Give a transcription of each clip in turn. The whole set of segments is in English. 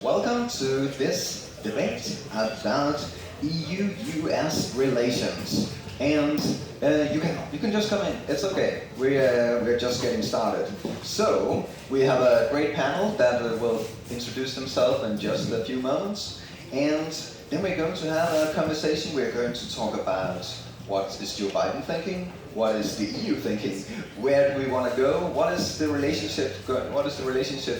Welcome to this debate about EU-US relations. And you can just come in. It's okay. We're just getting started. So we have a great panel that will introduce themselves in just a few moments, and then we're going to have a conversation. We're going to talk about what is Joe Biden thinking, what is the EU thinking, where do we want to go, what is the relationship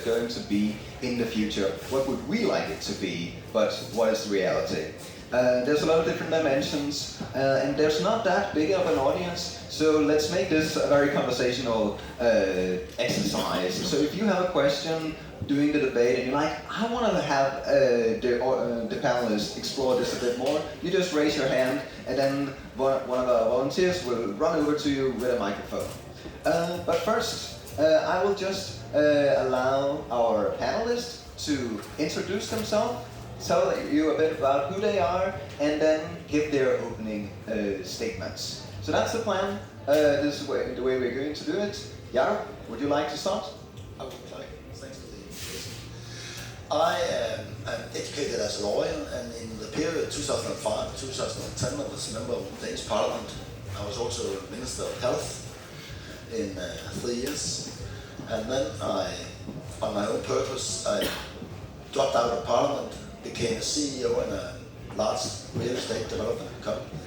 going to be in the future, what would we like it to be, but what is the reality. There's a lot of different dimensions, and there's not that big of an audience, so let's make this a very conversational exercise. So if you have a question during the debate and you're like, I want to have the panelists explore this a bit more, you just raise your hand, and then one of our volunteers will run over to you with a microphone. But first, I will just allow our panelists to introduce themselves, tell you a bit about who they are, and then give their opening statements. So that's the plan. This is the way we're going to do it. Jakob, would you like to start? I would like. Thanks for the invitation. I am educated as a lawyer, and in the period 2005-2010, I was a member of the Danish Parliament. I was also Minister of Health in 3 years, and then on my own purpose, I dropped out of Parliament, became a CEO in a large real estate development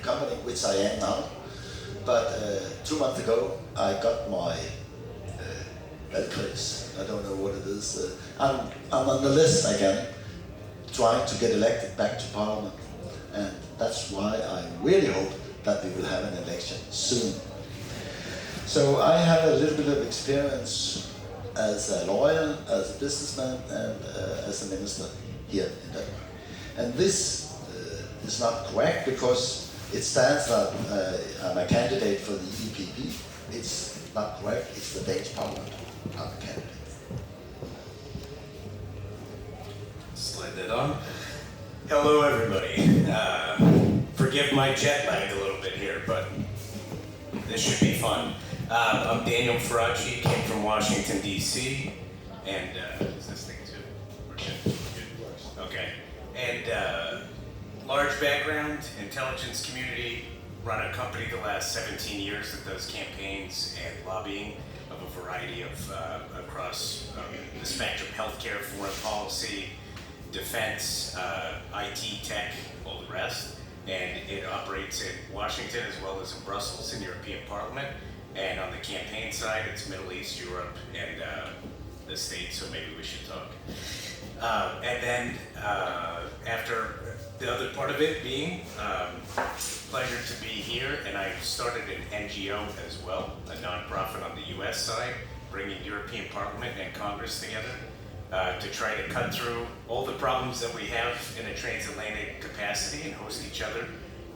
company, which I am now. But 2 months ago, I got my valgkreds. I don't know what it is. I'm on the list again, trying to get elected back to Parliament. And that's why I really hope that we will have an election soon. So I have a little bit of experience as a lawyer, as a businessman, and as a minister here in Denmark. And this is not correct because it stands that I'm a candidate for the EPP. It's not correct, it's the Danish Parliament I'm a candidate. Slide that on. Hello everybody. Forgive my jet lag a little bit here, but this should be fun. I'm Daniel Faraci, came from Washington, D.C., and is this thing too? We're good. Okay. And large background, intelligence community, run a company the last 17 years that does campaigns and lobbying of a variety of across the spectrum: healthcare, foreign policy, defense, IT, tech, all the rest. And it operates in Washington as well as in Brussels in the European Parliament. And on the campaign side, it's Middle East, Europe, and the States, so maybe we should talk. And then after the other part of it being pleasure to be here, and I started an NGO as well, a nonprofit on the US side, bringing European Parliament and Congress together to try to cut through all the problems that we have in a transatlantic capacity and host each other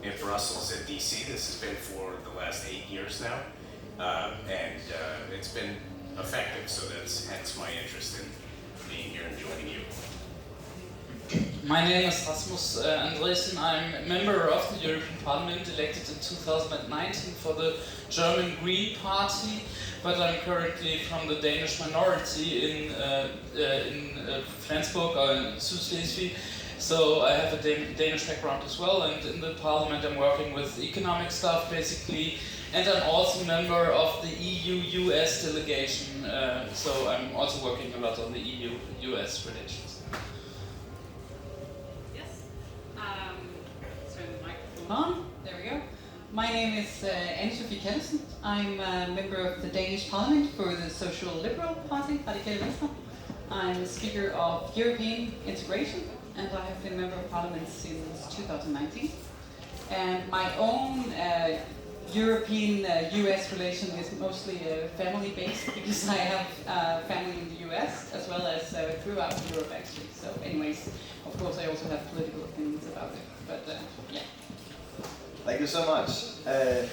in Brussels and DC. This has been for the last 8 years now. And it's been effective, so that's hence my interest in being here and joining you. My name is Rasmus Andresen. I'm a member of the European Parliament, elected in 2019 for the German Green Party, but I'm currently from the Danish minority in Flensburg or in Sydslesvig. So I have a Danish background as well, and in the Parliament I'm working with economic stuff basically. And I'm also a member of the EU-US delegation, so I'm also working a lot on the EU-US relations. Yes. Turn the microphone on. There we go. My name is Sophie Callesen. I'm a member of the Danish Parliament for the Social Liberal Party, Radikale Venstre. I'm Speaker of European Integration, and I have been a member of Parliament since 2019. And my own European-US relation is mostly family-based because I have family in the US as well as throughout Europe actually. So anyways, of course I also have political opinions about it, but yeah. Thank you so much.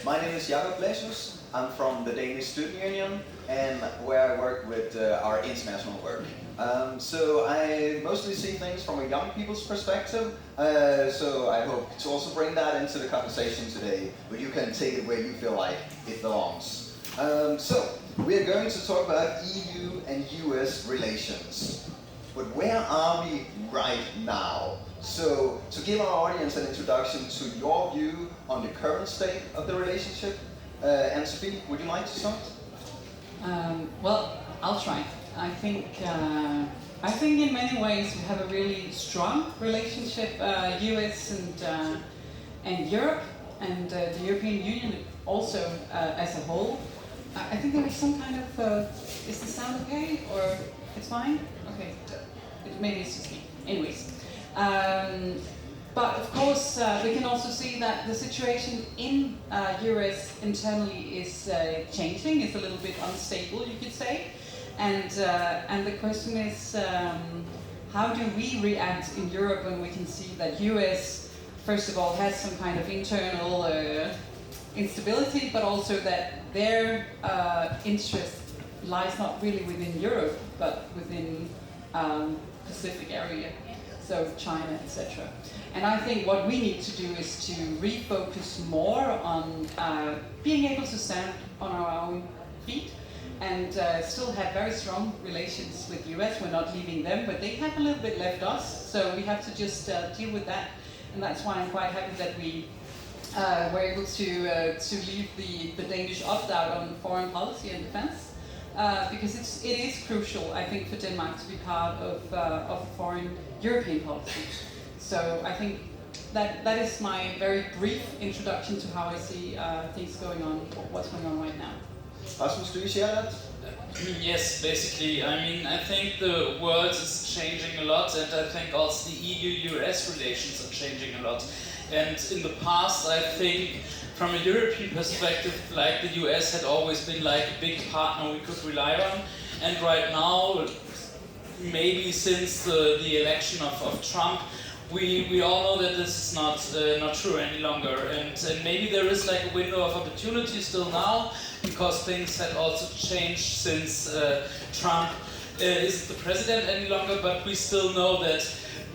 My name is Jakob. I'm from the Danish Student Union, and where I work with our international work. So I mostly see things from a young people's perspective, so I hope to also bring that into the conversation today, but you can take it where you feel like it belongs. So we are going to talk about EU and US relations. but where are we right now? So, to give our audience an introduction to your view on the current state of the relationship, and Sophie, would you like to start? Well, I'll try. I think in many ways we have a really strong relationship, US and Europe, and the European Union also as a whole. I think there is some kind of, is the sound okay, or it's fine? Okay, maybe it's just me. Anyways. But of course, we can also see that the situation in US internally is changing. It's a little bit unstable, you could say. And the question is, how do we react in Europe when we can see that US, first of all, has some kind of internal instability, but also that their interest lies not really within Europe, but within Pacific area, so China, etc. And I think what we need to do is to refocus more on being able to stand on our own feet and still have very strong relations with US. We're not leaving them, but they have a little bit left us, so we have to just deal with that. And that's why I'm quite happy that we were able to leave the Danish opt-out on foreign policy and defense, because it is crucial, I think, for Denmark to be part of foreign European policy. So I think that is my very brief introduction to how I see things going on, or what's going on right now. Rasmus, do you share that? Yes, basically. I mean, I think the world is changing a lot, and I think also the EU-US relations are changing a lot. And in the past, I think, from a European perspective, like the US had always been like a big partner we could rely on. And right now, maybe since the election of Trump, we all know that this is not true any longer. And maybe there is like a window of opportunity still now, because things had also changed since Trump isn't the president any longer. But we still know that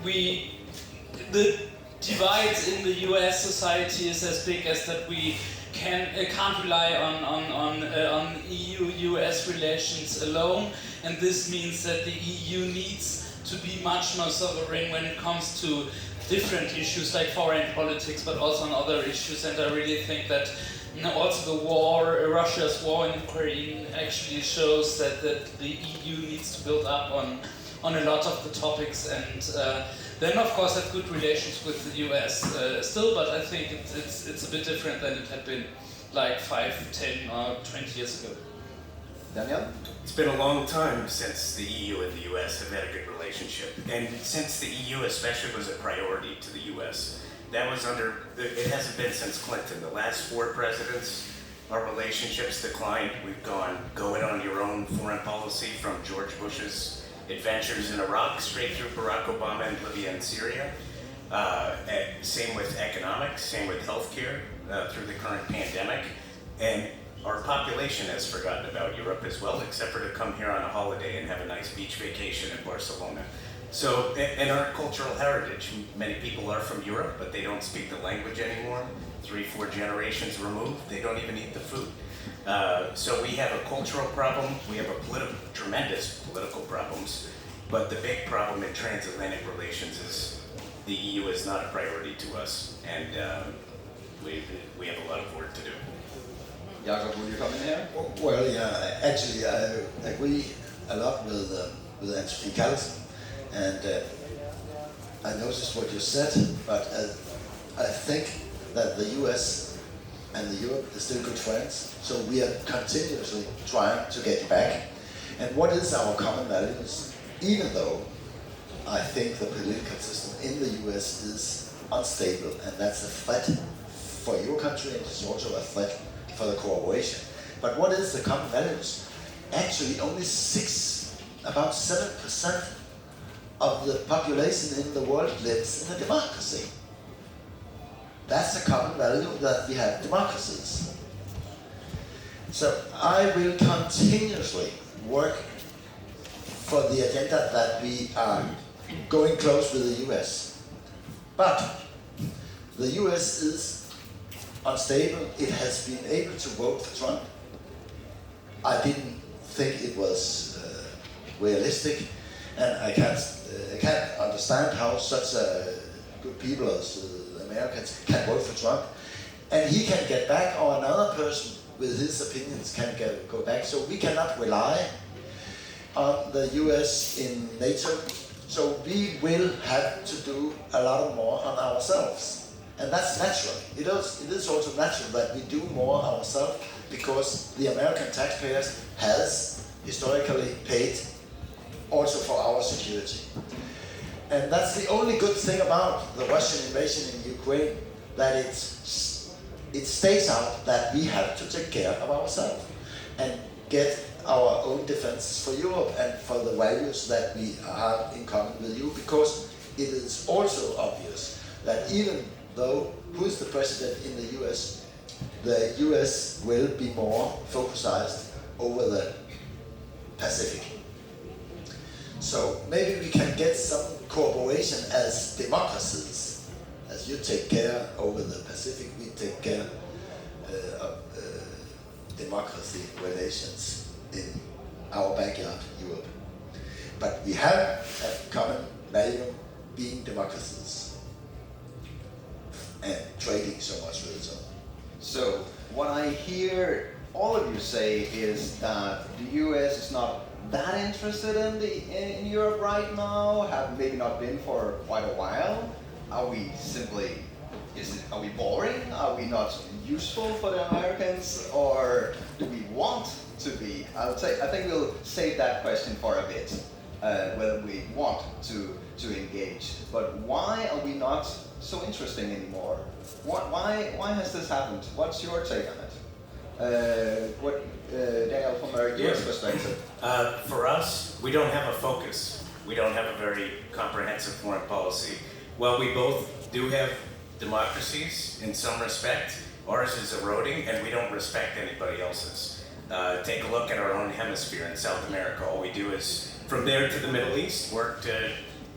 the divides in the US society is as big as that we can't rely on EU-US relations alone, and this means that the EU needs to be much more sovereign when it comes to different issues like foreign politics, but also on other issues. And I really think that also the war, Russia's war in Ukraine, actually shows that the EU needs to build up on a lot of the topics, and then of course have good relations with the US still, but I think it's a bit different than it had been like 5, 10 or 20 years ago. Daniel? It's been a long time since the EU and the US have had a good relationship, and since the EU especially was a priority to the US. That was it hasn't been since Clinton. The last 4 presidents, our relationships declined. We've gone it on your own foreign policy from George Bush's adventures in Iraq straight through Barack Obama and Libya and Syria. Same with economics, same with healthcare through the current pandemic. And our population has forgotten about Europe as well, except for to come here on a holiday and have a nice beach vacation in Barcelona. So, and our cultural heritage, many people are from Europe, but they don't speak the language anymore. 3, 4 generations removed, they don't even eat the food. So we have a cultural problem, we have tremendous political problems, but the big problem in transatlantic relations is the EU is not a priority to us, and we have a lot of work to do. Jakob, will you come in here? Well, yeah, actually I agree a lot with Andresen Callesen, and I noticed what you said, but I think that the US and the Europe is still good friends, so we are continuously trying to get back. And what is our common values? Even though I think the political system in the US is unstable, and that's a threat for your country, and it's also a threat for the cooperation. But what is the common values? Actually, only about 7% of the population in the world lives in a democracy. That's a common value, that we have democracies. So I will continuously work for the agenda that we are going close with the US. But the US is unstable. It has been able to vote for Trump. I didn't think it was realistic. And I can't understand how such good people as the Americans can vote for Trump. And he can get back, or another person with his opinions can go back. So we cannot rely on the US in NATO. So we will have to do a lot more on ourselves. And that's natural. It is also natural that we do more ourselves because the American taxpayers has historically paid also for our security. And that's the only good thing about the Russian invasion in Ukraine, that it stays out that we have to take care of ourselves and get our own defenses for Europe and for the values that we have in common with you, because it is also obvious that even though who is the president in the US will be more focused over the Pacific. So maybe we can get some cooperation as democracies. As you take care over the Pacific, we take care of democracy relations in our backyard, Europe. But we have a common value being democracies and trading so much with each other. So what I hear all of you say is that the US is not that interested in Europe right now, have maybe not been for quite a while. Are we boring? Are we not useful for the Americans, or do we want to be? I think we'll save that question for a bit, whether we want to engage. But why are we not so interesting anymore? Why has this happened? What's your take on it? Daniel, from your perspective? For us, we don't have a focus. We don't have a very comprehensive foreign policy. While we both do have democracies in some respect, ours is eroding and we don't respect anybody else's. Take a look at our own hemisphere in South America. All we do is, from there to the Middle East, work to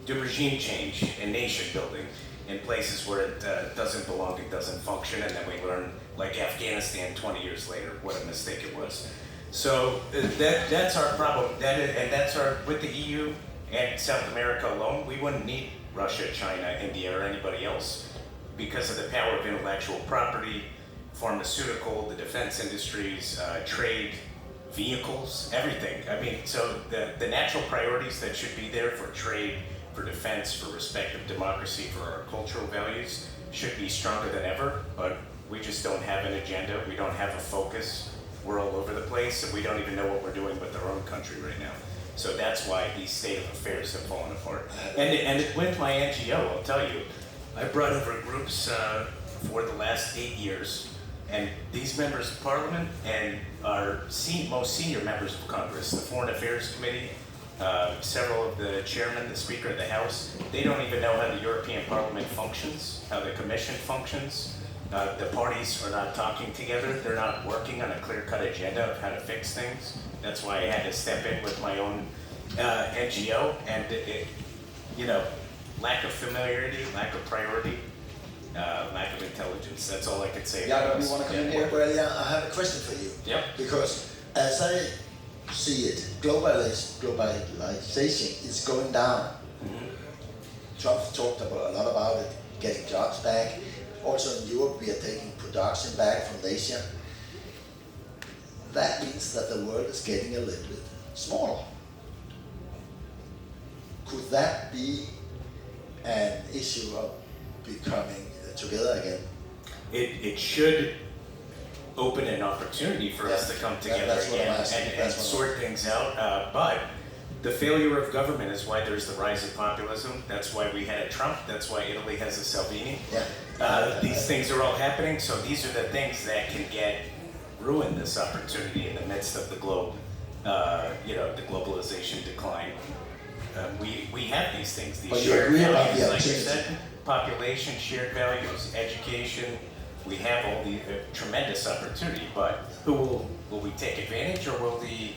do regime change and nation building in places where it doesn't belong, it doesn't function, and then we learn, like Afghanistan 20 years later, what a mistake it was. So that's our problem. That's with the EU and South America alone, we wouldn't need Russia, China, India, or anybody else because of the power of intellectual property, pharmaceutical, the defense industries, trade, vehicles, everything. I mean, so the natural priorities that should be there for trade, for defense, for respect of democracy, for our cultural values should be stronger than ever, but we just don't have an agenda, we don't have a focus, we're all over the place, and we don't even know what we're doing with our own country right now. So that's why these state of affairs have fallen apart. And with my NGO, I'll tell you, I brought over groups for the last 8 years, and these members of parliament and our most senior members of Congress, the Foreign Affairs Committee, several of the chairmen, the Speaker of the House, they don't even know how the European Parliament functions, how the Commission functions. The parties are not talking together. They're not working on a clear-cut agenda of how to fix things. That's why I had to step in with my own NGO, and lack of familiarity, lack of priority, lack of intelligence. That's all I could say. Yeah, do you want to come in here? Well, yeah, I have a question for you. Yeah. Because as I see it, globalization is going down. Mm-hmm. Trump talked a lot about it, getting jobs back. Also in Europe, we are taking production back from Asia. That means that the world is getting a little bit smaller. Could that be an issue of becoming together again? It should open an opportunity for us to come together again and sort things out. But the failure of government is why there's the rise of populism. That's why we had a Trump. That's why Italy has a Salvini. These things are all happening. So these are the things that can ruin this opportunity in the midst of the globe, the globalization decline. We have these things, these shared values, like you said, population, shared values, education. We have all the tremendous opportunity, but will we take advantage, or will the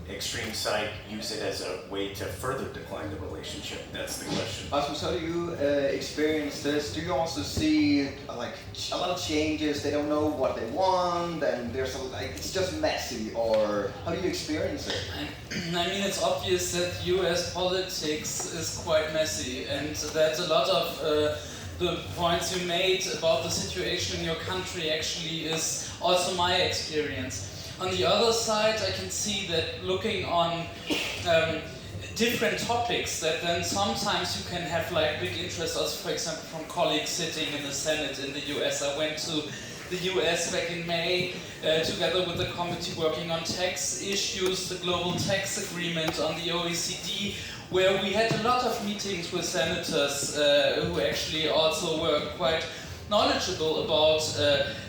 extreme side use it as a way to further decline the relationship? That's the question. Rasmus, how do you experience this? Do you also see like a lot of changes? They don't know what they want, and there's it's just messy. Or how do you experience it? I mean, it's obvious that U.S. politics is quite messy, and that a lot of the points you made about the situation in your country actually is also my experience. On the other side, I can see that looking on different topics, that then sometimes you can have like big interest, also for example from colleagues sitting in the Senate in the US. I went to the US back in May together with the committee working on tax issues, the global tax agreement on the OECD, where we had a lot of meetings with senators who actually also were quite knowledgeable about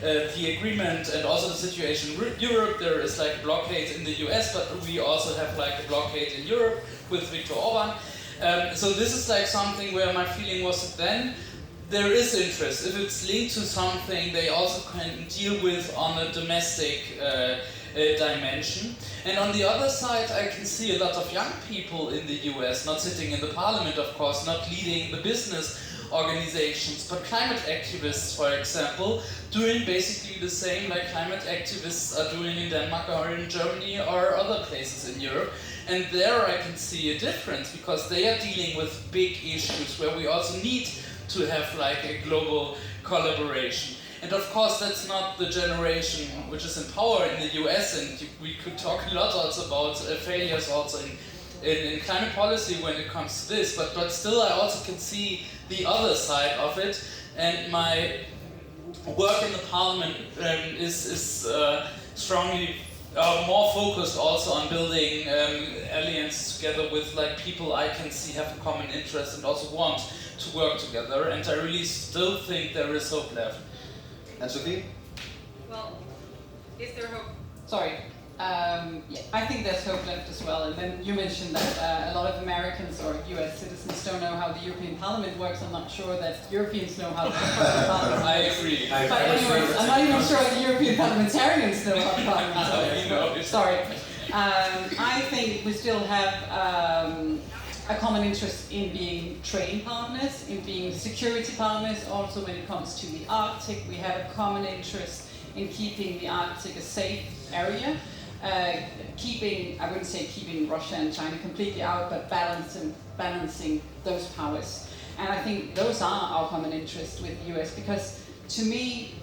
the agreement and also the situation in Europe. There is like a blockade in the US, but we also have like a blockade in Europe with Viktor Orban. So this is like something where my feeling was that then there is interest. If it's linked to something, they also can deal with on a domestic dimension. And on the other side, I can see a lot of young people in the US, not sitting in the parliament, of course, not leading the business organizations, but climate activists, for example, doing basically the same like climate activists are doing in Denmark or in Germany or other places in Europe. And there I can see a difference, because they are dealing with big issues where we also need to have like a global collaboration. And of course that's not the generation which is in power in the US, and we could talk a lot also about failures also in climate policy when it comes to this, but still I also can see the other side of it, and my work in the parliament is strongly more focused also on building alliances together with like people I can see have a common interest and also want to work together, and I really still think there is hope left. And Sophie? Well, is there hope? Sorry. Yeah, I think there's hope left as well. And then you mentioned that a lot of Americans or US citizens don't know how the European Parliament works. I'm not sure that Europeans know how the European Parliament works. I agree. But anyways, I'm not even sure the European parliamentarians know how the Parliament works. Sorry. I think we still have a common interest in being trading partners, in being security partners. Also when it comes to the Arctic, we have a common interest in keeping the Arctic a safe area. Keeping, I wouldn't say keeping Russia and China completely out, but balancing those powers. And I think those are our common interest with the US, because to me,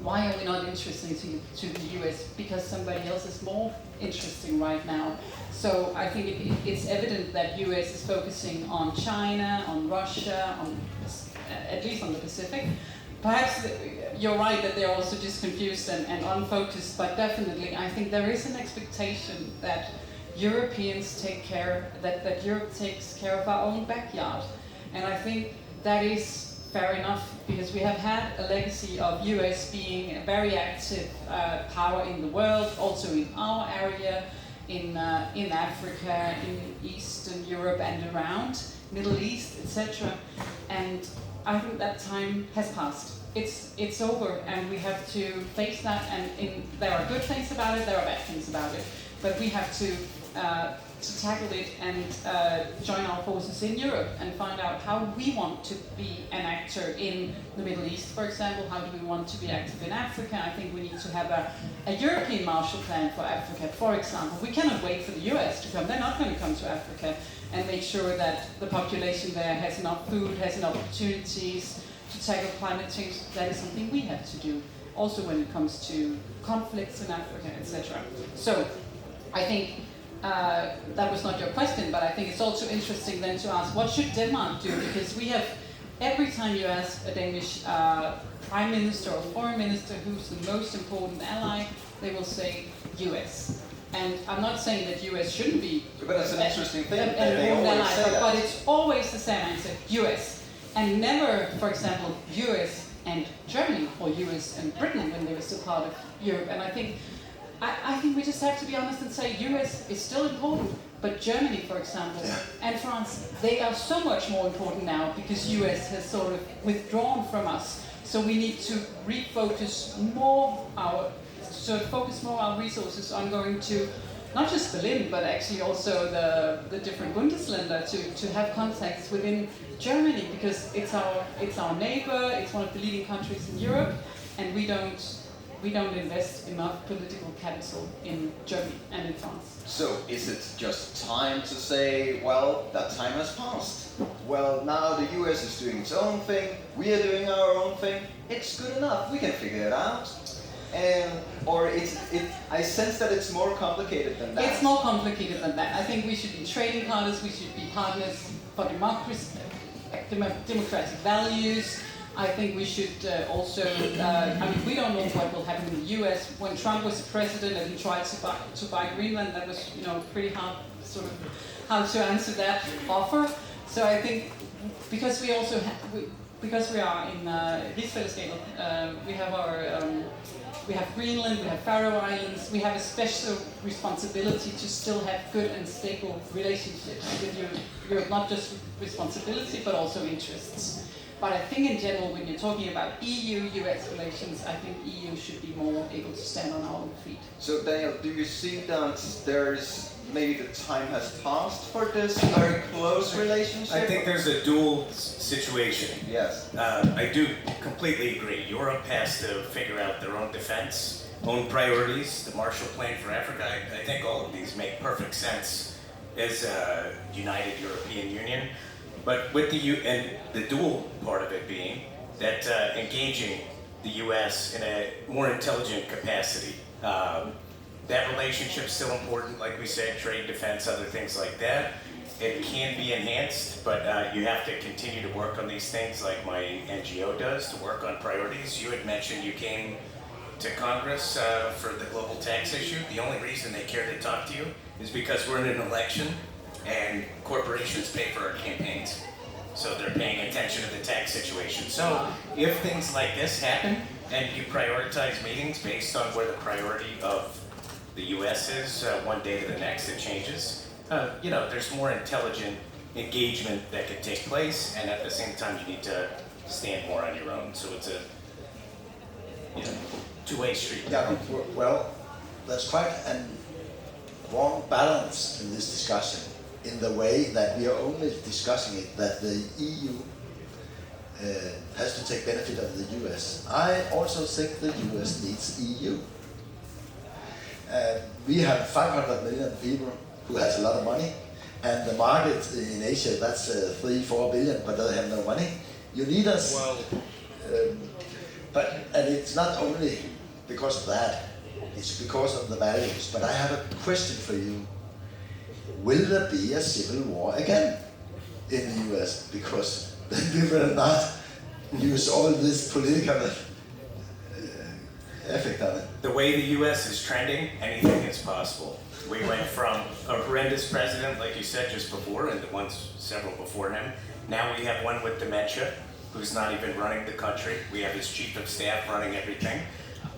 why are we not interesting to the US? Because somebody else is more interesting right now. So I think it's evident that US is focusing on China, on Russia, on at least on the Pacific. Perhaps you're right that they're also just confused and unfocused, but definitely I think there is an expectation that Europeans take care, that Europe takes care of our own backyard. And I think that is fair enough, because we have had a legacy of US being a very active power in the world, also in our area, in Africa, in Eastern Europe and around, Middle East, etc. And I think that time has passed. It's over, and we have to face that. And there are good things about it, there are bad things about it, but we have to tackle it and join our forces in Europe and find out how we want to be an actor in the Middle East, for example. How do we want to be active in Africa? I think we need to have a European Marshall Plan for Africa, for example. We cannot wait for the US to come. They're not going to come to Africa and make sure that the population there has enough food, has enough opportunities to tackle climate change. That is something we have to do, also when it comes to conflicts in Africa, etc. So I think that was not your question, but I think it's also interesting then to ask, what should Denmark do? Because we have, every time you ask a Danish prime minister or foreign minister who's the most important ally, they will say US. And I'm not saying that US shouldn't be But that's an interesting thing. an They important always ally, say that. but it's always the same answer, US. And never, for example, US and Germany or US and Britain when they were still part of Europe. And I think we just have to be honest and say US is still important, but Germany, for example, and France, they are so much more important now because US has sort of withdrawn from us. So we need to focus more our resources on going to not just Berlin, but actually also the different Bundesländer to have contacts within Germany, because it's our neighbor, it's one of the leading countries in Europe, and we don't invest enough political capital in Germany and in France. So is it just time to say, well, that time has passed? Well, now the US is doing its own thing, we are doing our own thing, it's good enough, we can figure it out. Or I sense that it's more complicated than that. It's more complicated than that. I think we should be trading partners, we should be partners for democracy, democratic values. I think we should also, we don't know what will happen in the US. When Trump was president and he tried to buy Greenland, that was, pretty hard, sort of, how to answer that offer. So I think, because we also because we are in Rigsfællesskabet, we have Greenland, we have Faroe Islands, we have a special responsibility to still have good and stable relationships with Europe, not just responsibility, but also interests. But I think in general, when you're talking about EU-US relations, I think EU should be more able to stand on our own feet. So Daniel, do you see that maybe the time has passed for this very close relationship? I think there's a dual situation. Yes. I do completely agree. Europe has to figure out their own defense, own priorities, the Marshall Plan for Africa. I think all of these make perfect sense as a united European Union. But with the dual part of it being that engaging the U.S. in a more intelligent capacity. That relationship's still important, like we said, trade, defense, other things like that. It can be enhanced, but you have to continue to work on these things like my NGO does, to work on priorities. You had mentioned you came to Congress for the global tax issue. The only reason they care to talk to you is because we're in an election and corporations pay for our campaigns. So they're paying attention to the tax situation. So if things like this happen and you prioritize meetings based on where the priority of the U.S. is, one day to the next it changes, there's more intelligent engagement that could take place, and at the same time you need to stand more on your own. So it's a two-way street. Yeah, well, there's quite a wrong balance in this discussion, in the way that we are only discussing it that the EU has to take benefit of the US. I also think the US needs EU. We have 500 million people who has a lot of money, and the market in Asia, that's 3-4 billion, but they have no money. You need us. Well, and it's not only because of that, it's because of the values. But I have a question for you. Will there be a civil war again in the US? Because then we will not use all this political effect on it. The way the U.S. is trending, anything is possible. We went from a horrendous president, like you said just before, and the ones several before him. Now we have one with dementia, who's not even running the country. We have his chief of staff running everything,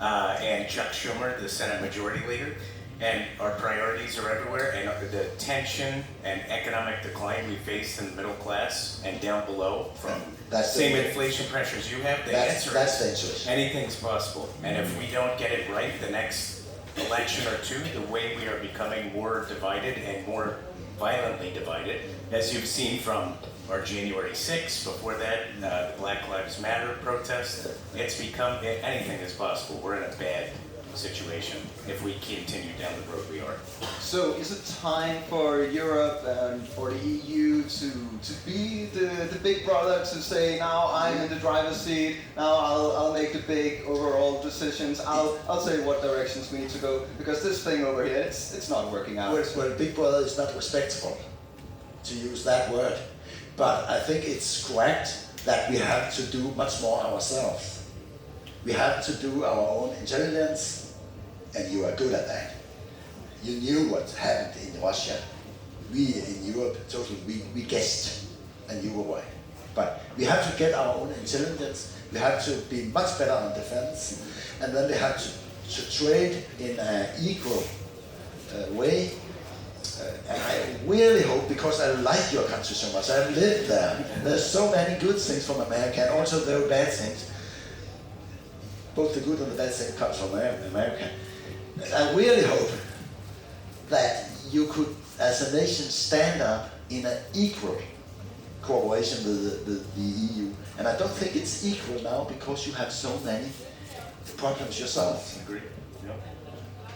and Chuck Schumer, the Senate Majority Leader. And our priorities are everywhere, and the tension and economic decline we face in the middle class and down below from same inflation pressures you have, the answer is anything's possible. And if we don't get it right the next election or two, the way we are becoming more divided and more violently divided, as you've seen from our January 6th, before that, the Black Lives Matter protest, it's become, anything is possible. We're in a bad situation if we continue down the road we are. So is it time for Europe and for the EU to be the big brother, to say, now I'm in the driver's seat, now I'll make the big overall decisions, I'll say what directions we need to go, because this thing over here, it's not working out. Well, big brother is not respectful, to use that word, but I think it's correct that we have to do much more ourselves. We have to do our own intelligence, and you are good at that. You knew what happened in Russia. We in Europe, totally, we guessed, and you were right. But we have to get our own intelligence, we have to be much better on defense, and then we have to trade in an equal way. And I really hope, because I like your country so much, I've lived there, there's so many good things from America, and also there are bad things. Both the good and the bad thing comes from America. I really hope that you could, as a nation, stand up in an equal cooperation with the EU. And I don't think it's equal now because you have so many problems yourself. Agree. Yep.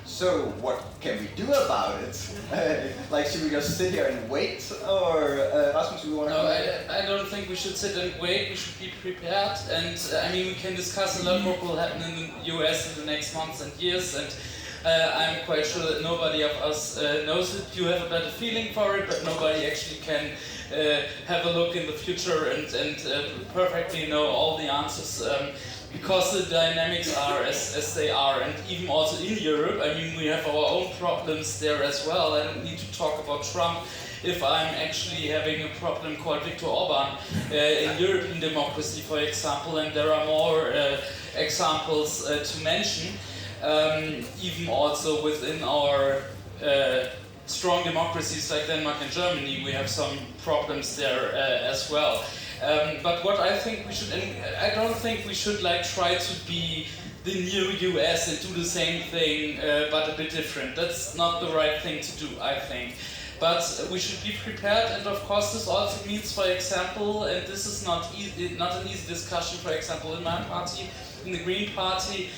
So what can we do about it? Like, should we just sit here and wait, or Rasmus, do you want to? No, I don't think we should sit and wait. We should be prepared, and I mean we can discuss a lot what will happen in the US in the next months and years, and I'm quite sure that nobody of us knows it. You have a better feeling for it, but nobody actually can have a look in the future and perfectly know all the answers. Because the dynamics are as they are, and even also in Europe, I mean, we have our own problems there as well. I don't need to talk about Trump if I'm actually having a problem called Viktor Orban in European democracy, for example, and there are more examples to mention. Even also within our strong democracies like Denmark and Germany, we have some problems there as well. But what I think we should, and I don't think we should like try to be the new US and do the same thing but a bit different. That's not the right thing to do, I think. But we should be prepared, and of course this also means, for example, and this is not an easy discussion, for example, in my party, in the Green Party,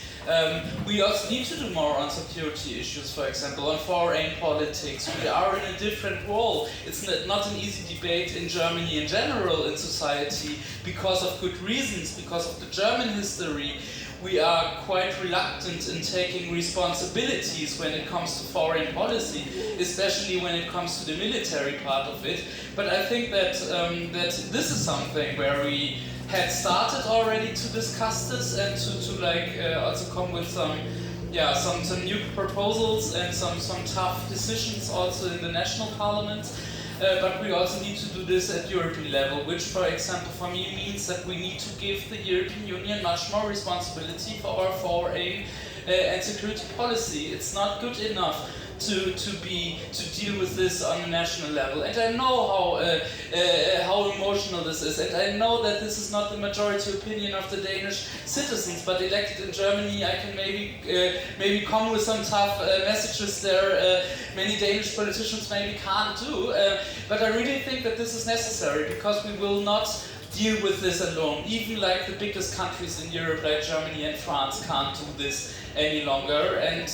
we also need to do more on security issues, for example, on foreign politics. We are in a different role. It's not an easy debate in Germany in general, in society, because of good reasons, because of the German history. We are quite reluctant in taking responsibilities when it comes to foreign policy, especially when it comes to the military part of it. But I think that this is something where we had started already to discuss this and to also come with some new proposals and some tough decisions also in the national parliaments. But we also need to do this at European level, which, for example, for me means that we need to give the European Union much more responsibility for our foreign and security policy. It's not good enough to deal with this on a national level, and I know how emotional this is, and I know that this is not the majority opinion of the Danish citizens, but elected in Germany, I can maybe come with some tough messages there. Many Danish politicians maybe can't do, but I really think that this is necessary, because we will not deal with this alone. Even like the biggest countries in Europe, like Germany and France, can't do this any longer, and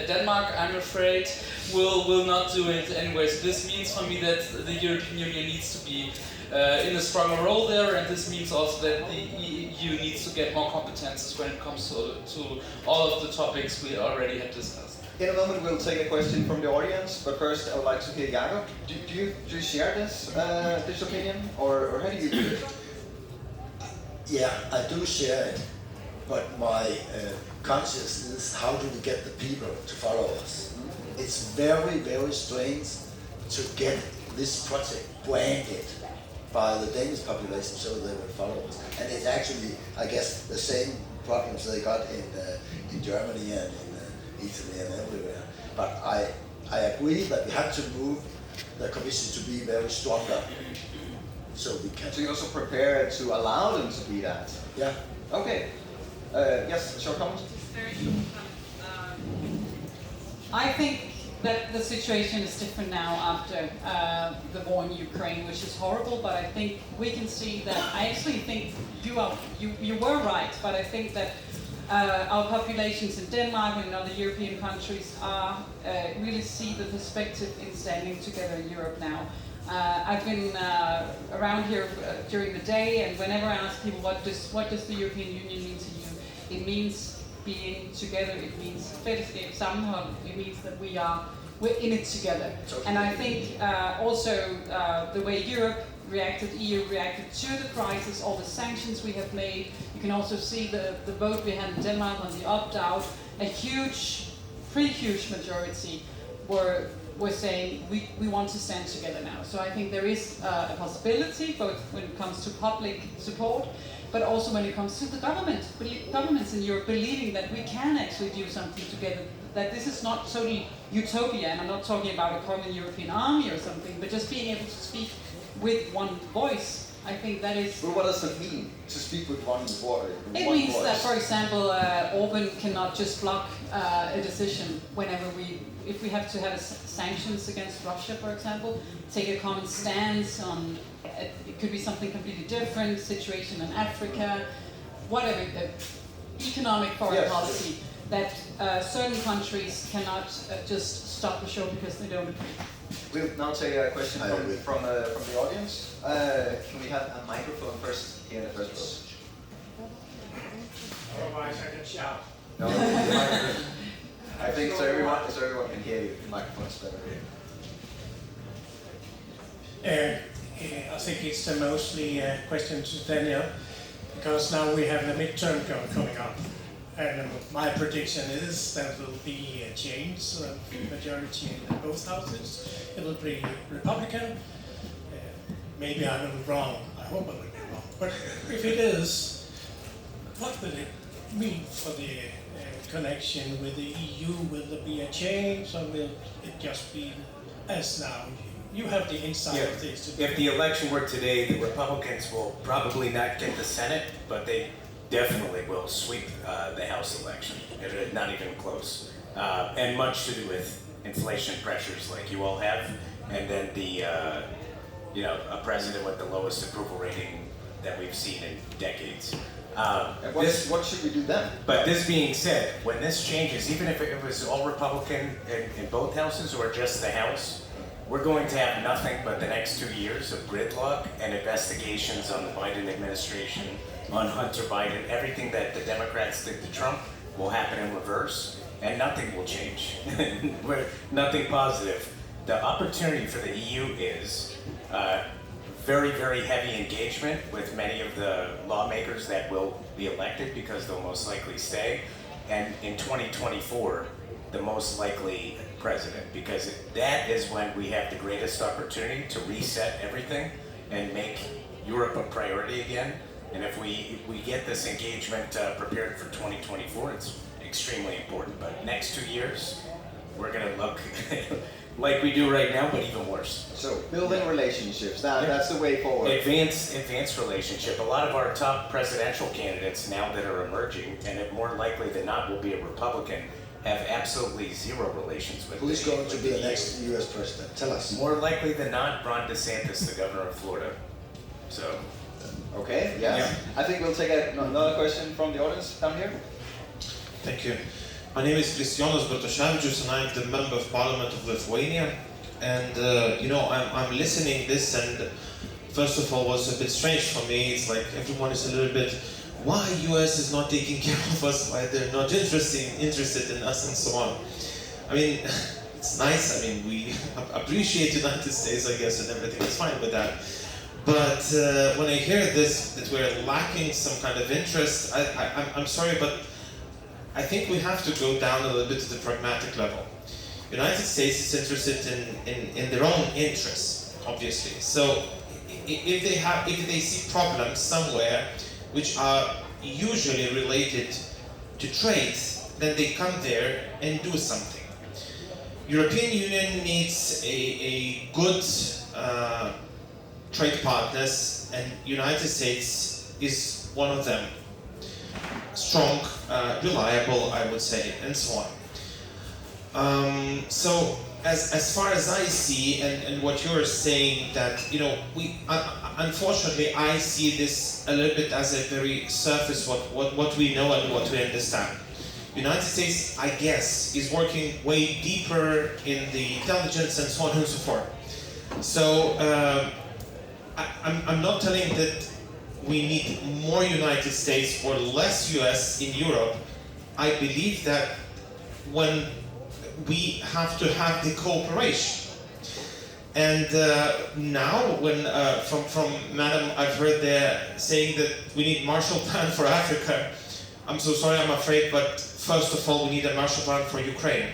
Denmark, I'm afraid, will not do it anyway. So this means for me that the European Union needs to be in a stronger role there, and this means also that the EU needs to get more competences when it comes to all of the topics we already had discussed. In a moment we'll take a question from the audience, but first I would like to hear Jakob. Do you share this opinion, or how do you do it? Yeah, I do share it, but my conscience is how do we get the people to follow us? It's very, very strange to get this project branded by the Danish population so they will follow us. And it's actually, I guess, the same problems they got in Germany and in Italy and everywhere. But I agree that we have to move the Commission to be very stronger. So we can. So you also prepare to allow them to be that? Yeah. Okay. Yes, short comment? Very short comment. I think that the situation is different now after the war in Ukraine, which is horrible. But I think we can see that. I actually think you were right, but I think that our populations in Denmark and in other European countries are really see the perspective in standing together in Europe now. I've been around here during the day, and whenever I ask people what does the European Union mean to you, it means being together. It means fællesskab, sammenhold. It means that we're in it together. And I think also the way EU reacted to the crisis, all the sanctions we have made. You can also see the vote we had in Denmark on the opt-out. A pretty huge majority were saying we want to stand together now. So I think there is a possibility, both when it comes to public support, but also when it comes to the governments in Europe believing that we can actually do something together, that this is not totally utopia, and I'm not talking about a common European army or something, but just being able to speak with one voice. I think that is. But what does it mean to speak with one voice? It means that, for example, Orban cannot just block a decision whenever if we have to have sanctions against Russia, for example, take a common stance on, it could be something completely different, situation in Africa, whatever, the economic foreign policy, that certain countries cannot just stop the show because they don't agree. We'll now take a question from the audience. Can we have a microphone first here in the first row? Otherwise I can shout. No, I think so everyone can hear you. The microphone's better here. I think it's mostly a question to Daniel, because now we have the midterm coming up. And my prediction is that will be a change of majority in both houses. It will be Republican. Maybe I'm wrong. I hope I will be wrong. But if it is, what will it mean for the connection with the EU? Will there be a change, or will it just be as now? You have the insight of this. If the election were today, the Republicans will probably not get the Senate, but they definitely will sweep the House election. Not even close. And much to do with inflation pressures like you all have, and then the a president with the lowest approval rating that we've seen in decades. And what should we do then? But this being said, when this changes, even if it was all Republican in both houses or just the House, we're going to have nothing but the next 2 years of gridlock and investigations on the Biden administration, on Hunter Biden. Everything that the Democrats did to Trump will happen in reverse, and nothing will change. Nothing positive. The opportunity for the EU is very, very heavy engagement with many of the lawmakers that will be elected, because they'll most likely stay, and in 2024, the most likely president, because that is when we have the greatest opportunity to reset everything and make Europe a priority again. And if we get this engagement prepared for 2024, it's extremely important. But next 2 years, we're going to look like we do right now, but even worse. So building relationships, that's the way forward. Advanced relationship. A lot of our top presidential candidates now that are emerging, and it more likely than not will be a Republican, have absolutely zero relations with. Who's going to be the next U.S. president? Tell us. More likely than not, Ron DeSantis, the governor of Florida. So. Okay, yes. Yeah. I think we'll take another question from the audience down here. Thank you. My name is Kristijonas Bartoševičius, and I'm the member of Parliament of Lithuania. And I'm listening this, and first of all, was a bit strange for me. It's like everyone is a little bit, why US is not taking care of us, why they're not interested in us, and so on. I mean, it's nice. I mean, we appreciate the United States, I guess, and everything is fine with that. But when I hear this, that we're lacking some kind of interest, I'm sorry, but I think we have to go down a little bit to the pragmatic level. United States is interested in their own interests, obviously. So if they see problems somewhere which are usually related to trade, then they come there and do something. European Union needs a good trade partners, and United States is one of them. Strong, reliable, I would say, and so on. So as far as I see, and what you're saying, that unfortunately I see this a little bit as a very surface what we know and what we understand. United States, I guess, is working way deeper in the intelligence and so on and so forth. So I'm not telling that we need more United States or less US in Europe. I believe that when we have to have the cooperation. And now, when from Madam, I've heard there saying that we need Marshall Plan for Africa. I'm so sorry, I'm afraid, but first of all, we need a Marshall Plan for Ukraine.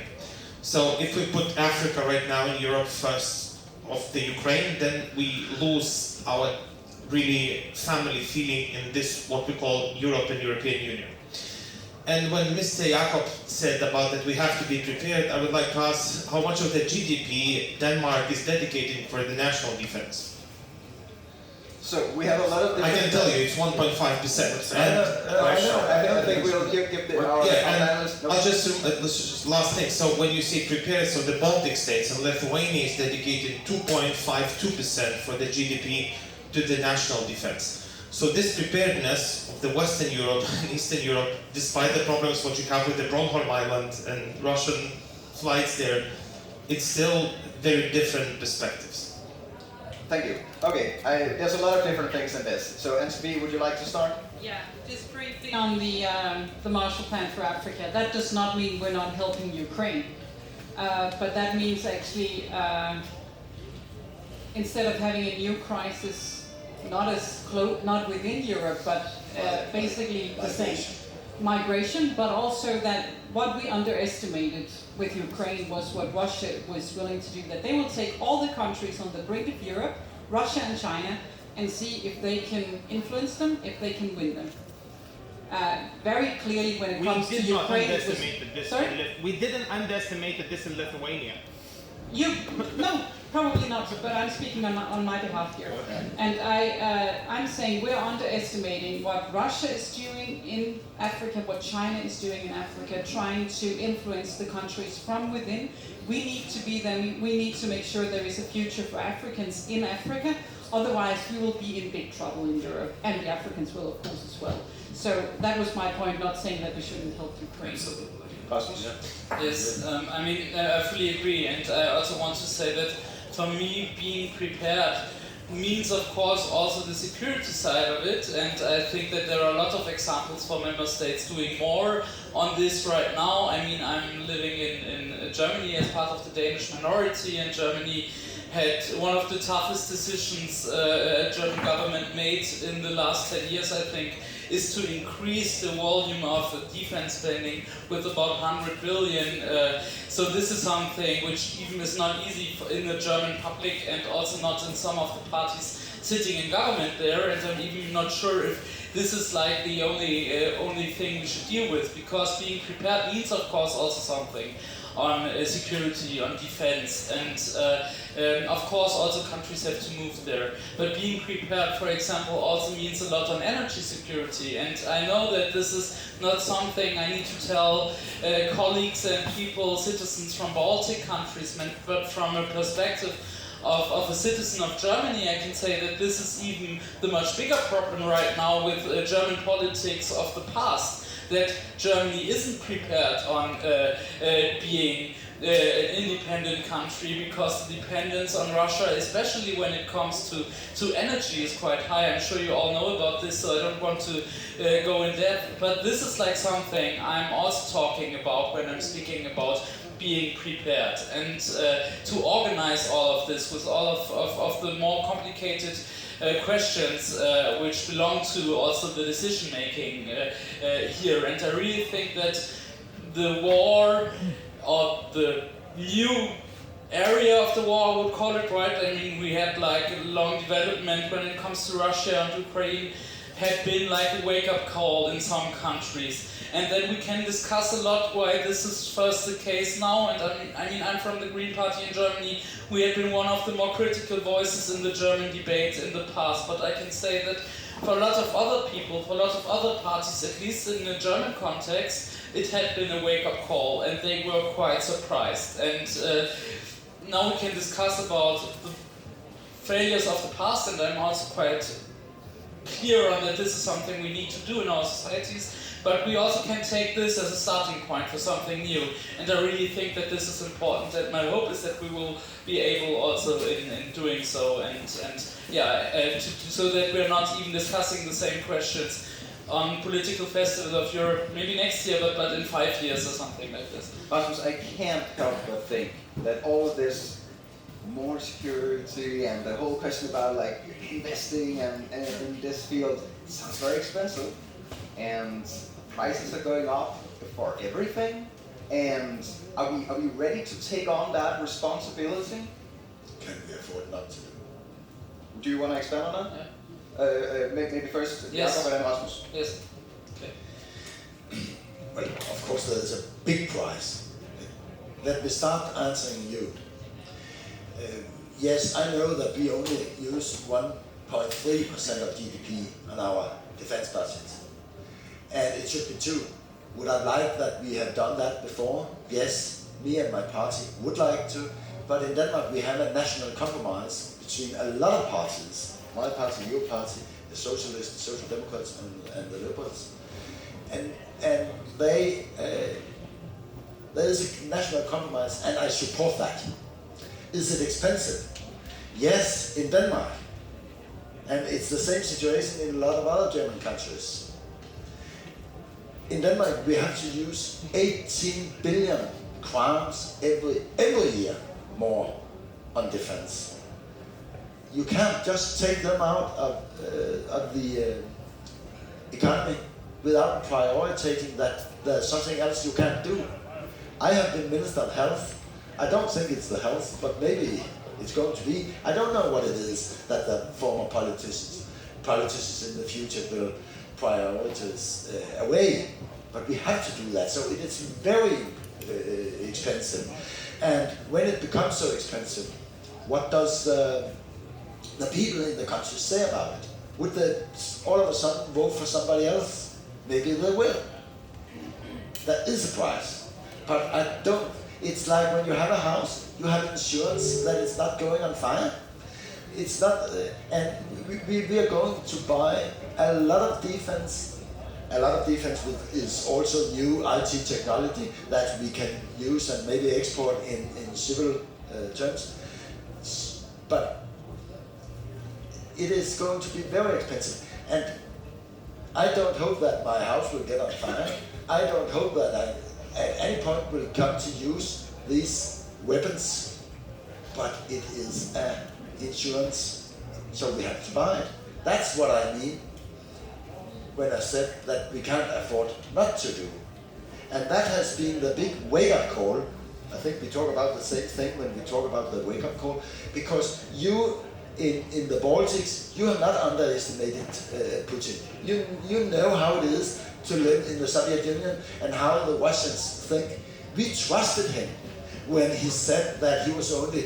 So if we put Africa right now in Europe first of the Ukraine, then we lose our really family feeling in this, what we call Europe and European Union. And when Mr. Jakob said about that we have to be prepared, I would like to ask how much of the GDP Denmark is dedicating for the national defense? So we have a lot of I different... can tell you, it's 1.5%. I think we'll give our panelists... I'll just last thing. So when you say preparedness of the Baltic states, and Lithuania is dedicated 2.52% for the GDP to the national defense. So this preparedness of the Western Europe and Eastern Europe, despite the problems what you have with the Bornholm Island and Russian flights there, it's still very different perspectives. Thank you. Okay, there's a lot of different things in this. So, Sophie, would you like to start? Yeah, just briefly on the Marshall Plan for Africa. That does not mean we're not helping Ukraine, but that means actually instead of having a new crisis, not within Europe, but basically the same migration, but also that what we underestimated with Ukraine was what Russia was willing to do, that they will take all the countries on the brink of Europe, Russia and China, and see if they can influence them, if they can win them. Very clearly when it comes to Ukraine, we didn't underestimate this in Lithuania. No, probably not, but I'm speaking on my behalf here. And I'm saying we're underestimating what Russia is doing in Africa, what China is doing in Africa, trying to influence the countries from within. We need to be them, we need to make sure there is a future for Africans in Africa, otherwise we will be in big trouble in Europe, and the Africans will of course as well. So that was my point, not saying that we shouldn't help Ukraine. Rasmus? Yes, I mean, I fully agree, and I also want to say that for me, being prepared means, of course, also the security side of it, and I think that there are a lot of examples for member states doing more on this right now. I mean, I'm living in Germany as part of the Danish minority, and Germany had one of the toughest decisions German government made in the last 10 years, I think, is to increase the volume of defense spending with about 100 billion. So this is something which even is not easy in the German public, and also not in some of the parties sitting in government there, and I'm even not sure if this is like the only thing we should deal with, because being prepared means, of course, also something on security, on defense, and of course also countries have to move there. But being prepared, for example, also means a lot on energy security, and I know that this is not something I need to tell colleagues and people, citizens from Baltic countries, but from a perspective of a citizen of Germany, I can say that this is even the much bigger problem right now with German politics of the past, that Germany isn't prepared on being an independent country, because the dependence on Russia, especially when it comes to energy, is quite high. I'm sure you all know about this, so I don't want to go in depth, but this is like something I'm also talking about when I'm speaking about being prepared, and to organize all of this with all of the more complicated questions which belong to also the decision making here. And I really think that the war, or the new area of the war, I would call it, right? I mean, we had like a long development when it comes to Russia and Ukraine, had been like a wake-up call in some countries. And then we can discuss a lot why this is first the case now. And I mean, I'm from the Green Party in Germany. We have been one of the more critical voices in the German debate in the past. But I can say that for a lot of other people, for a lot of other parties, at least in the German context, it had been a wake-up call, and they were quite surprised. And now we can discuss about the failures of the past, and I'm also quite clear on that this is something we need to do in our societies. But we also can take this as a starting point for something new. And I really think that this is important, and my hope is that we will be able also in doing so, and so that we're not even discussing the same questions on Political Festival of Europe, maybe next year, but in 5 years or something like this. Rasmus, I can't help but think that all of this more security and the whole question about like investing and in this field sounds very expensive, and prices are going up for everything. And are we ready to take on that responsibility? Can we afford not to? Do you want to expand on that? Yeah. Maybe first, Yes. Jakob and then Rasmus. Yes. Okay. Well, of course there is a big price. Let me start answering you. Yes, I know that we only use 1 0.3% of GDP on our defense budget. And it should be 2. Would I like that we have done that before? Yes, me and my party would like to. But in Denmark we have a national compromise between a lot of parties. My party, your party, the Socialists, the Social Democrats and the Liberals. And there is a national compromise and I support that. Is it expensive? Yes, in Denmark. And it's the same situation in a lot of other German countries. In Denmark we have to use 18 billion crowns every year more on defense. You can't just take them out of the economy without prioritizing that there's something else you can't do. I have been Minister of Health. I don't think it's the health, but maybe it's going to be. I don't know what it is that the former politicians in the future will prioritize away, but we have to do that. So it is very expensive. And when it becomes so expensive, what does the people in the country say about it? Would they all of a sudden vote for somebody else? Maybe they will. That is a price. But I don't. It's like when you have a house, you have insurance that it's not going on fire. It's not, and we are going to buy a lot of defense. A lot of defense is also new IT technology that we can use and maybe export in civil terms. But it is going to be very expensive. And I don't hope that my house will get on fire. I don't hope that I at any point will come to use these weapons, but it is an insurance, so we have to buy it. That's what I mean when I said that we can't afford not to do. And that has been the big wake-up call. I think we talk about the same thing when we talk about the wake-up call, because you in the Baltics, you have not underestimated Putin. You know how it is to live in the Soviet Union and how the Russians think. We trusted him when he said that he was only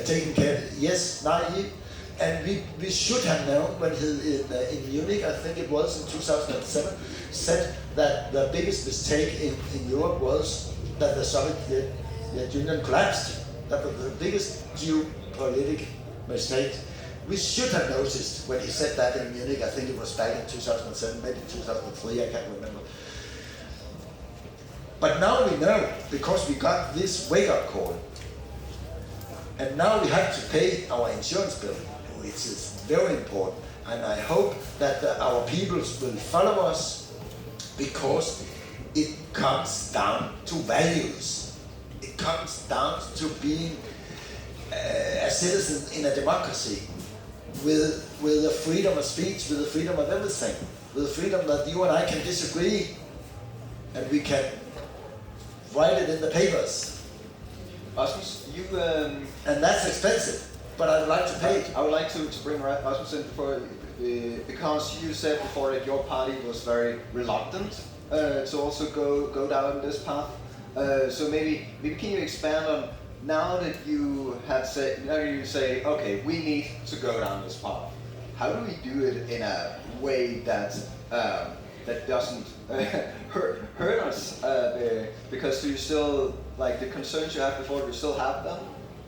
taking care, yes, naive, and we should have known when he in Munich, I think it was in 2007, said that the biggest mistake in Europe was that the Soviet Union collapsed. That was the biggest geopolitical mistake. We should have noticed when he said that in Munich. I think it was back in 2007, maybe 2003, I can't remember. But now we know, because we got this wake-up call. And now we have to pay our insurance bill, which is very important. And I hope that our peoples will follow us, because it comes down to values. It comes down to being a citizen in a democracy with the freedom of speech, with the freedom of everything, with the freedom that you and I can disagree and we can write it in the papers. Rasmus, you... And that's expensive, but I'd like to pay it. I would like to bring Rasmus in before, because you said before that your party was very reluctant to also go down this path. So maybe can you expand on, now that you have said, now you say, okay, we need to go down this path. How do we do it in a way that that doesn't hurt us? Because do you still, like the concerns you had before, do you still have them?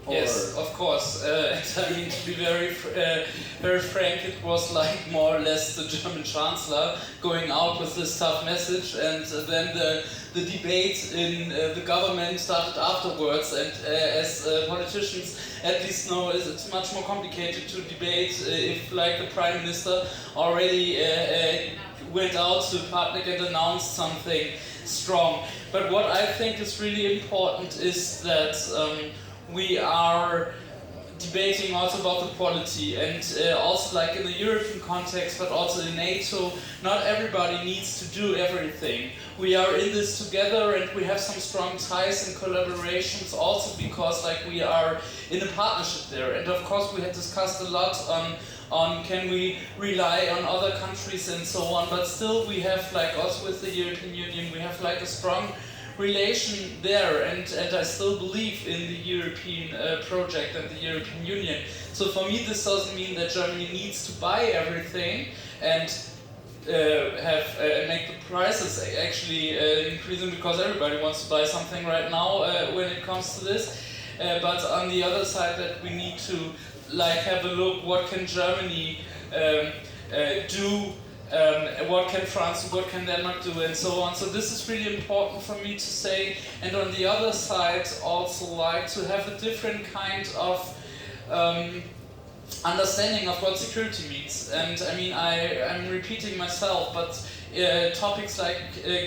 Or? Yes, of course. And I mean, to be very frank, it was like more or less the German Chancellor going out with this tough message, and then the debate in the government started afterwards. And as politicians at least know, it's much more complicated to debate if, like, the Prime Minister already went out to the public and announced something strong. But what I think is really important is that we are debating also about the quality, and also like in the European context, but also in NATO, not everybody needs to do everything. We are in this together, and we have some strong ties and collaborations also because like we are in a partnership there. And of course we had discussed a lot on can we rely on other countries and so on, but still we have, like also with the European Union, we have like a strong relation there, and I still believe in the European project and the European Union. So for me, this doesn't mean that Germany needs to buy everything and make the prices actually increasing, because everybody wants to buy something right now when it comes to this. But on the other side, that we need to have a look, what can Germany do, what can France do, what can Denmark do, and so on. So this is really important for me to say. And on the other side, also to have a different kind of understanding of what security means. And I mean, I'm repeating myself, but topics like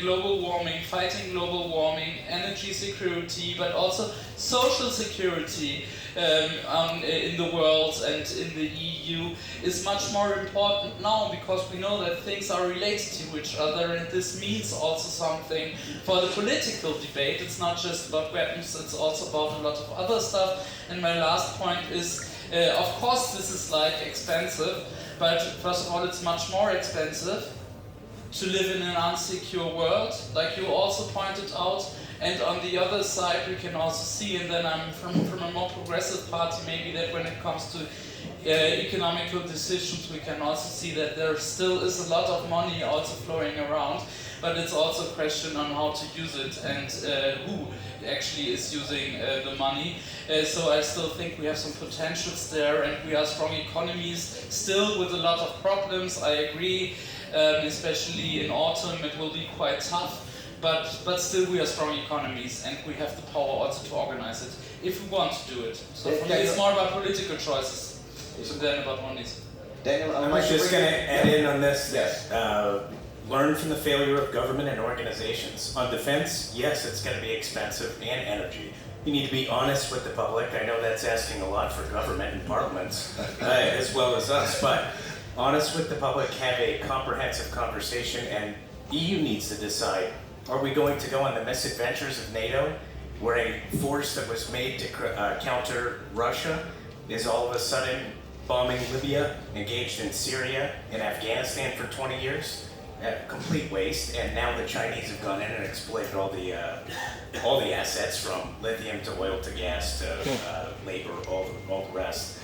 global warming, fighting global warming, energy security, but also social security in the world and in the EU is much more important now, because we know that things are related to each other, and this means also something for the political debate. It's not just about weapons, it's also about a lot of other stuff. And my last point is, of course this is expensive, but first of all it's much more expensive to live in an unsecure world, like you also pointed out. And on the other side, we can also see, and then I'm from a more progressive party, maybe, that when it comes to economical decisions, we can also see that there still is a lot of money also flowing around, but it's also a question on how to use it and who actually is using the money. So I still think we have some potentials there, and we are strong economies, still with a lot of problems, I agree, especially in autumn it will be quite tough. But still we are strong economies, and we have the power also to organize it, if we want to do it. So for me it's more about political choices than about monies. Daniel, I was just going to add in on this. Yes. Learn from the failure of government and organizations. On defense, yes, it's going to be expensive, and energy. You need to be honest with the public. I know that's asking a lot for government and parliaments, as well as us, but honest with the public, have a comprehensive conversation, and EU needs to decide. Are we going to go on the misadventures of NATO, where a force that was made to counter Russia is all of a sudden bombing Libya, engaged in Syria and Afghanistan for 20 years? Complete waste. And now the Chinese have gone in and exploited all the assets, from lithium to oil to gas to labor, all the rest.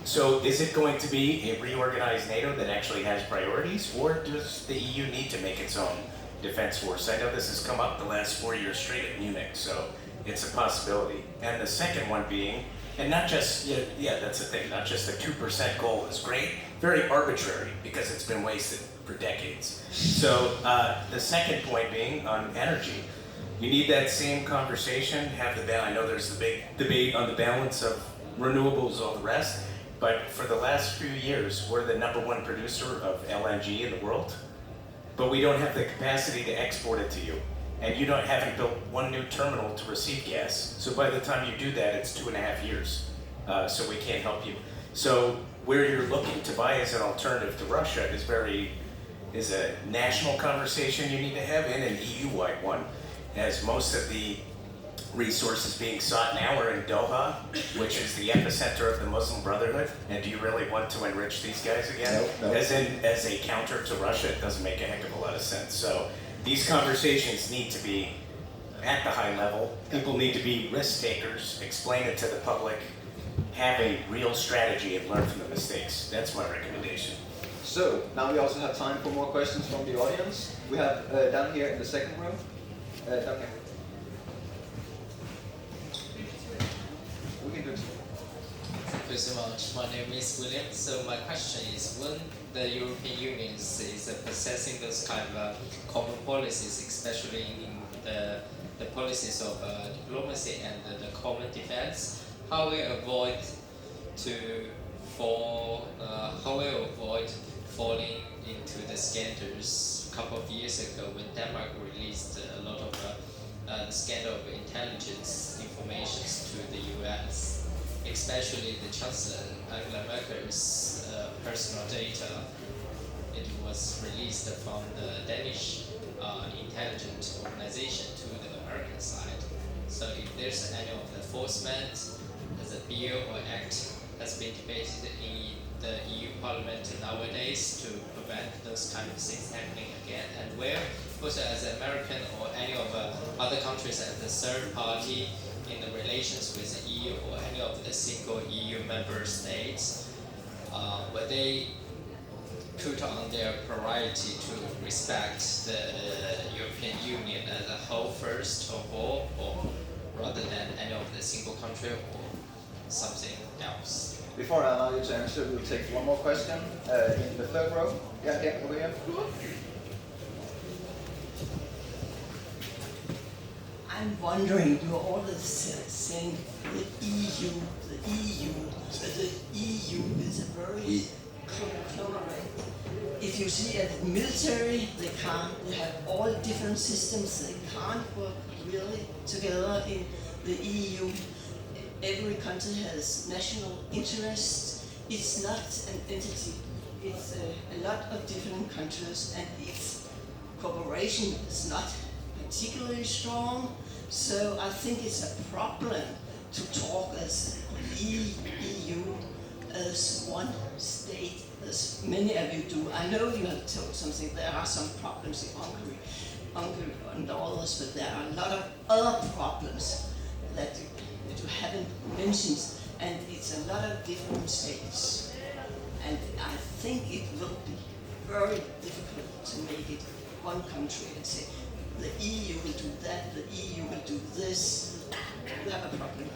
So is it going to be a reorganized NATO that actually has priorities, or does the EU need to make its own defense force? I know this has come up the last 4 years straight at Munich, so it's a possibility. And the second one being, and not just, that's the thing, not just the 2% goal is great, very arbitrary, because it's been wasted for decades. So the second point being on energy, you need that same conversation, I know there's the big debate on the balance of renewables, all the rest, but for the last few years, we're the #1 producer of LNG in the world, but we don't have the capacity to export it to you. And you haven't built one new terminal to receive gas. So by the time you do that, it's 2.5 years. So we can't help you. So where you're looking to buy as an alternative to Russia is a national conversation you need to have, and an EU-wide one, as most of the resources being sought now are in Doha, which is the epicenter of the Muslim Brotherhood. And do you really want to enrich these guys again? No. As a counter to Russia, it doesn't make a heck of a lot of sense. So these conversations need to be at the high level. People need to be risk takers, explain it to the public, have a real strategy, and learn from the mistakes. That's my recommendation. So, now we also have time for more questions from the audience. We have down here in the second row. Down here. We can do it. Thank you so much. My name is William. So my question is, when the European Union is possessing those kind of common policies, especially in the policies of diplomacy and the common defense, how we avoid falling into the scandals? A couple of years ago, when Denmark released a lot of scandal of intelligence information to the US, especially the Chancellor Angela Merkel's personal data. It was released from the Danish intelligence organization to the American side. So if there's any of the enforcement, as a bill or act has been debated in the EU Parliament nowadays to prevent those kind of things happening again? And where, also as an American or any of other countries as a third party in the relations with the EU or any of the single EU member states, where they put on their priority to respect the European Union as a whole first of all, or rather than any of the single country or something else? Before I allow you to answer, we'll take one more question in the third row. Yeah, over here. I'm wondering, you're always saying the EU is a very conglomerate. If you see at the military, they have all different systems, they can't work really together in the EU. Every country has national interests. It's not an entity. It's a lot of different countries, and its cooperation is not particularly strong. So I think it's a problem to talk as EU as one state, as many of you do. I know you have told something. There are some problems in Hungary and others, but there are a lot of other problems that you haven't mentioned, and it's a lot of different states. And I think it will be very difficult to make it one country and say, the EU will do that, the EU will do this. You have a problem.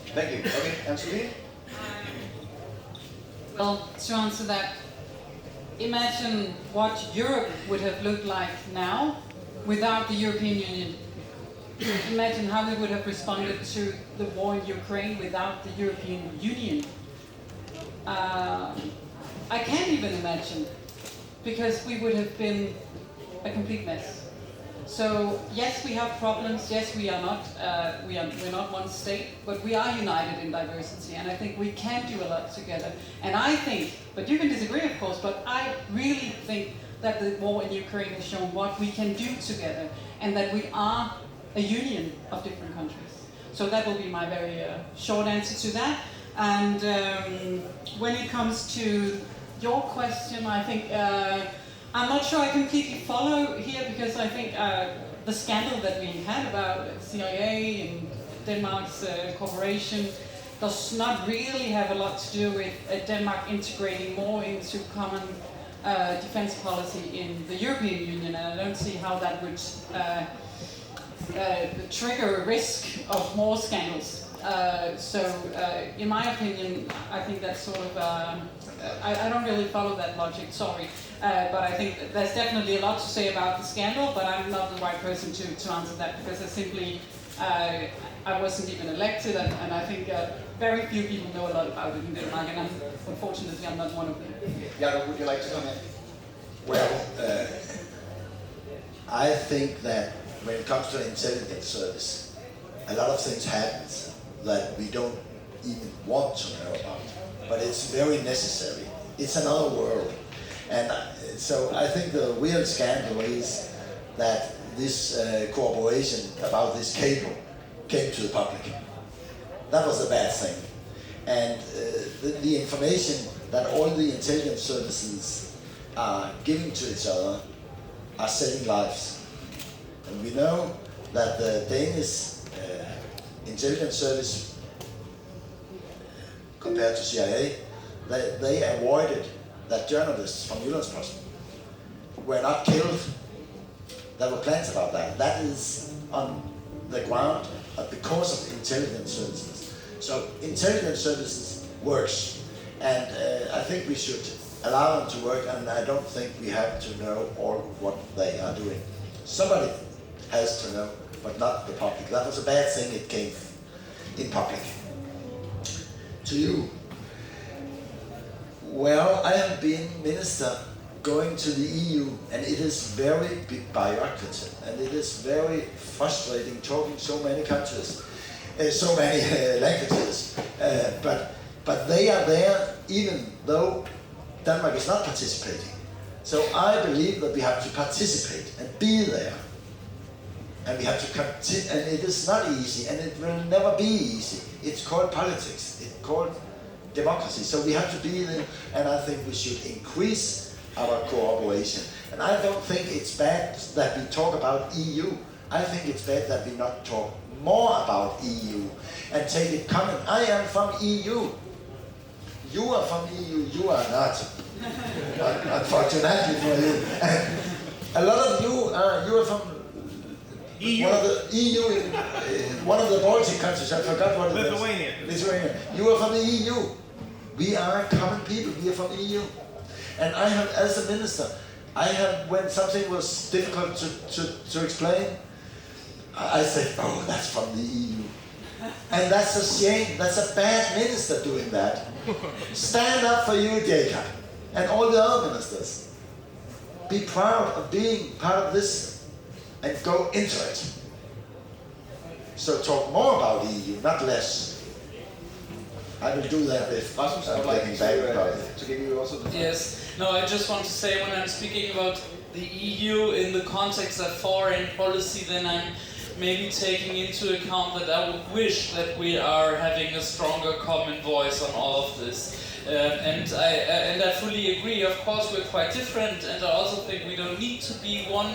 Thank you. Okay, and Sophie? Well, to answer that, imagine what Europe would have looked like now without the European Union. Imagine how we would have responded to the war in Ukraine without the European Union. I can't even imagine, because we would have been a complete mess. So yes, we have problems. Yes, we are not. We're not one state, but we are united in diversity, and I think we can do a lot together. And I think, but you can disagree, of course, but I really think that the war in Ukraine has shown what we can do together, and that we are a union of different countries. So that will be my very short answer to that. And when it comes to your question, I think I'm not sure I completely follow here, because I think the scandal that we had about CIA and Denmark's cooperation does not really have a lot to do with Denmark integrating more into common defense policy in the European Union, and I don't see how that would trigger a risk of more scandals. In my opinion, I think that's sort of, I don't really follow that logic, sorry. But I think there's definitely a lot to say about the scandal, but I'm not the right person to answer that, because I simply, I wasn't even elected, and I think very few people know a lot about it in Denmark, and unfortunately I'm not one of them. Jakob, would you like to come in? Well, I think that when it comes to intelligence service, a lot of things happen that we don't even want to know about, but it's very necessary. It's another world. And so I think the real scandal is that this cooperation about this cable came to the public. That was a bad thing. And the information that all the intelligence services are giving to each other are saving lives. And we know that the Danish intelligence service, compared to CIA, they avoided that journalists from Jyllandsposten were not killed. There were plans about that. That is on the ground because of intelligence services. So intelligence services works, and I think we should allow them to work, and I don't think we have to know all what they are doing. Somebody has to know, but not the public. That was a bad thing, it came in public. To you. Well, I have been minister going to the EU, and it is very big bureaucracy, and it is very frustrating talking so many countries, so many languages. But they are there even though Denmark is not participating. So I believe that we have to participate and be there. And we have to continue, and it is not easy, and it will never be easy. It's called politics. It's called democracy. So we have to be there, and I think we should increase our cooperation. And I don't think it's bad that we talk about EU. I think it's bad that we not talk more about EU and take it common. I am from EU. You are from EU. You are not. Unfortunately for you. And a lot of you are from EU. one of the EU, one of the Baltic countries. I forgot what it is. Lithuania. Lithuania. You are from the EU. We are common people. We are from the EU. And I have, as a minister, when something was difficult to explain, I said, oh, that's from the EU. And that's a shame. That's a bad minister doing that. Stand up for you, Jacob, and all the other ministers. Be proud of being part of this and go into it. So talk more about the EU, not less. I will do that if Rasmus, I would like to give you also the... Yes. No, I just want to say when I'm speaking about the EU in the context of foreign policy, then I'm maybe taking into account that I would wish that we are having a stronger common voice on all of this. And I fully agree. Of course, we're quite different, and I also think we don't need to be one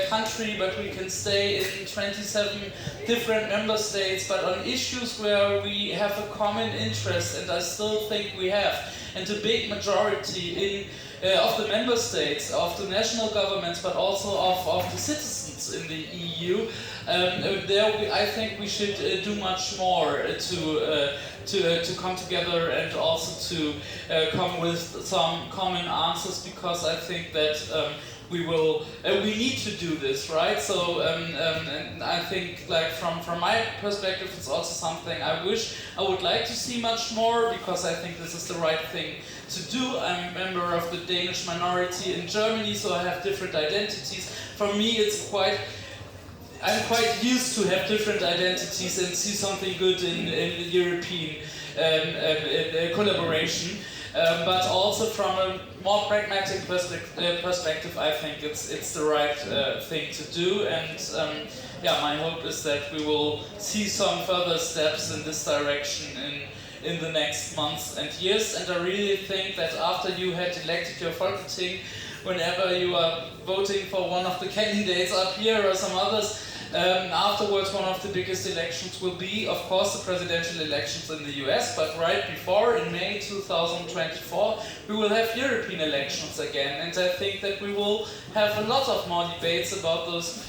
country, but we can stay in 27 different member states, but on issues where we have a common interest, and I still think we have, and a big majority of the member states, of the national governments, but also of the citizens in the EU. I think we should do much more to come together and also to come with some common answers, because I think that we need to do this, right? So and I think, like from my perspective, it's also something I would like to see much more, because I think this is the right thing to do. I'm a member of the Danish minority in Germany, so I have different identities. For me, I'm quite used to have different identities and see something good in European collaboration. But also from a more pragmatic perspective, I think it's the right thing to do. And my hope is that we will see some further steps in this direction in the next months and years. And I really think that after you had elected your Folketing, whenever you are voting for one of the candidates up here or some others, afterwards one of the biggest elections will be, of course, the presidential elections in the US, but right before, in May 2024, we will have European elections again, and I think that we will have a lot of more debates about those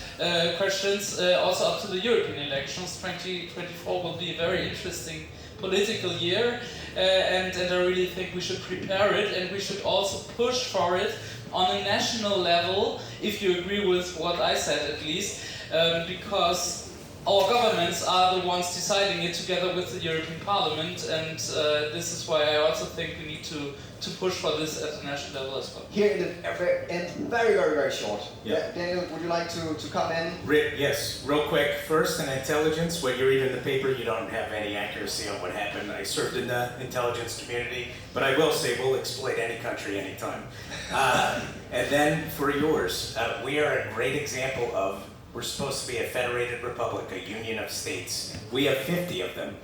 questions also up to the European elections. 2024 will be a very interesting political year, and I really think we should prepare it, and we should also push for it on a national level, if you agree with what I said at least, because our governments are the ones deciding it together with the European Parliament, and this is why I also think we need to push for this at the national level as well. Here in the end, very, very, very short. Yeah. Daniel, would you like to come in? Yes, real quick. First, in intelligence, when you read in the paper, you don't have any accuracy on what happened. I served in the intelligence community, but I will say we'll exploit any country anytime. And then for yours, we are a great example of, we're supposed to be a federated republic, a union of states. We have 50 of them.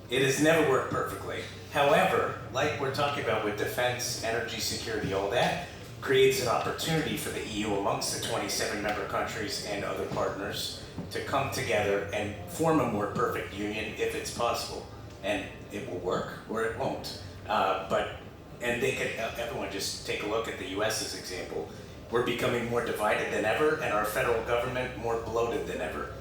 It has never worked perfectly. However, like we're talking about with defense, energy security, all that, creates an opportunity for the EU amongst the 27 member countries and other partners to come together and form a more perfect union if it's possible. And it will work or it won't. And they could, everyone just take a look at the US's example. We're becoming more divided than ever, and our federal government more bloated than ever.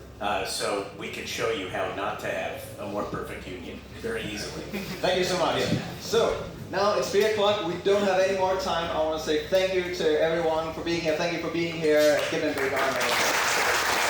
So we can show you how not to have a more perfect union very easily. Thank you so much. So, now it's 3 o'clock, we don't have any more time. I want to say thank you to everyone for being here. Thank you for being here. Give them a big round of applause.